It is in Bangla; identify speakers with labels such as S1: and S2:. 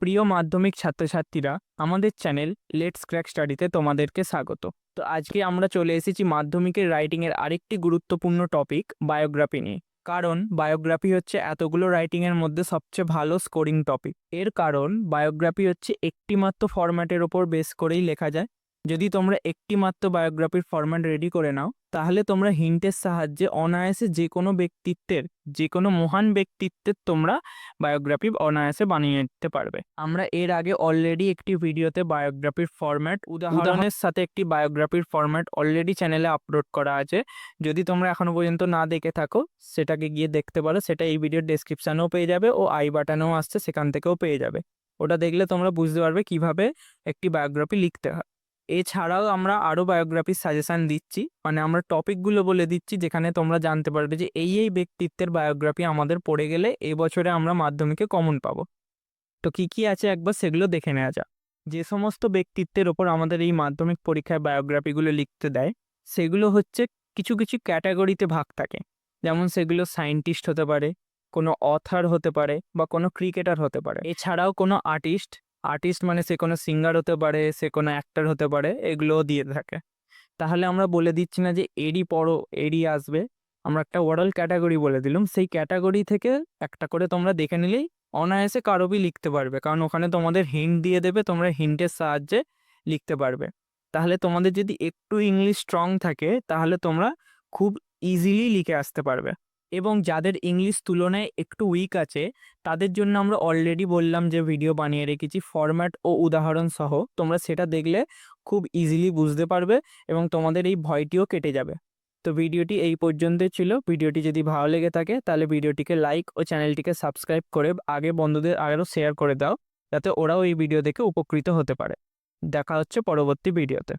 S1: প্রিয় মাধ্যমিক ছাত্রছাত্রীরা, আমাদের চ্যানেল লেটস ক্র্যাক স্টাডিতে তোমাদেরকে স্বাগত। তো আজকে আমরা চলে এসেছি মাধ্যমিকের রাইটিংয়ের আরেকটি গুরুত্বপূর্ণ টপিক বায়োগ্রাফি নিয়ে। কারণ বায়োগ্রাফি হচ্ছে এতগুলো রাইটিংয়ের মধ্যে সবচেয়ে ভালো স্কোরিং টপিক। এর কারণ বায়োগ্রাফি হচ্ছে একটি মাত্র ফরম্যাটের ওপর বেস করেই লেখা যায়। যদি তোমরা একটি মাত্র বায়োগ্রাফির ফরম্যাট রেডি করে নাও, তাহলে তোমরা হিন্টের সাহায্যে অনায়াসে যে কোনো মহান ব্যক্তিত্বের তোমরা বায়োগ্রাফি অনায়াসে বানিয়ে নিতে পারবে। আমরা এর আগে অলরেডি একটি ভিডিওতে বায়োগ্রাফির ফরম্যাট উদাহরণের সাথে একটি বায়োগ্রাফির ফরম্যাট অলরেডি চ্যানেলে আপলোড করা আছে। যদি তোমরা এখনো পর্যন্ত না দেখে থাকো, সেটাকে গিয়ে দেখতে পারো। সেটা এই ভিডিওর ডেসক্রিপশানেও পেয়ে যাবে ও আই বাটনেও আসছে, সেখান থেকেও পেয়ে যাবে। ওটা দেখলে তোমরা বুঝতে পারবে কিভাবে একটি বায়োগ্রাফি লিখতে হয়। এছাড়াও আমরা আরও বায়োগ্রাফির সাজেশান দিচ্ছি, মানে আমরা টপিকগুলো বলে দিচ্ছি যেখানে তোমরা জানতে পারবে যে এই ব্যক্তিত্বের বায়োগ্রাফি আমাদের পড়ে গেলে এই বছরে আমরা মাধ্যমিকে কমন পাবো। তো কী কী আছে একবার সেগুলো দেখে নেওয়া যাক। যে সমস্ত ব্যক্তিত্বের ওপর আমাদের এই মাধ্যমিক পরীক্ষায় বায়োগ্রাফিগুলো লিখতে দেয়, সেগুলো হচ্ছে কিছু কিছু ক্যাটাগরিতে ভাগ থাকে। যেমন সেগুলো সায়েন্টিস্ট হতে পারে, কোনো অথার হতে পারে, বা কোনো ক্রিকেটার হতে পারে। এছাড়াও কোনো আর্টিস্ট মানে সে কোনো সিঙ্গার হতে পারে, সে কোনো অ্যাক্টর হতে পারে, এগুলোও দিয়ে থাকে। তাহলে আমরা বলে দিচ্ছি না যে এরই পড়ো এরই আসবে, আমরা একটা ওভারঅল ক্যাটাগরি বলে দিলাম। সেই ক্যাটাগরি থেকে একটা করে তোমরা দেখে নিলেই অনায়াসে কারোবি লিখতে পারবে, কারণ ওখানে তোমাদের হিন্ট দিয়ে দেবে, তোমরা হিন্টের সাহায্যে লিখতে পারবে। তাহলে তোমাদের যদি একটু ইংলিশ স্ট্রং থাকে, তাহলে তোমরা খুব ইজিলি লিখে আসতে পারবে। এবং যাদের ইংলিশ তুলনায় একটু উইক আছে, তাদের জন্য আমরা অলরেডি বললাম যে ভিডিও বানিয়ে রেখেছি ফরম্যাট ও উদাহরণ সহ। তোমরা সেটা দেখলে খুব ইজিলি বুঝতে পারবে এবং তোমাদের এই ভয়টিও কেটে যাবে। তো ভিডিওটি এই পর্যন্তই ছিল। ভিডিওটি যদি ভালো লেগে থাকে, তাহলে ভিডিওটিকে লাইক ও চ্যানেলটিকে সাবস্ক্রাইব করে বন্ধুদের আরও শেয়ার করে দাও, যাতে ওরাও এই ভিডিও দেখে উপকৃত হতে পারে। দেখা হচ্ছে পরবর্তী ভিডিওতে।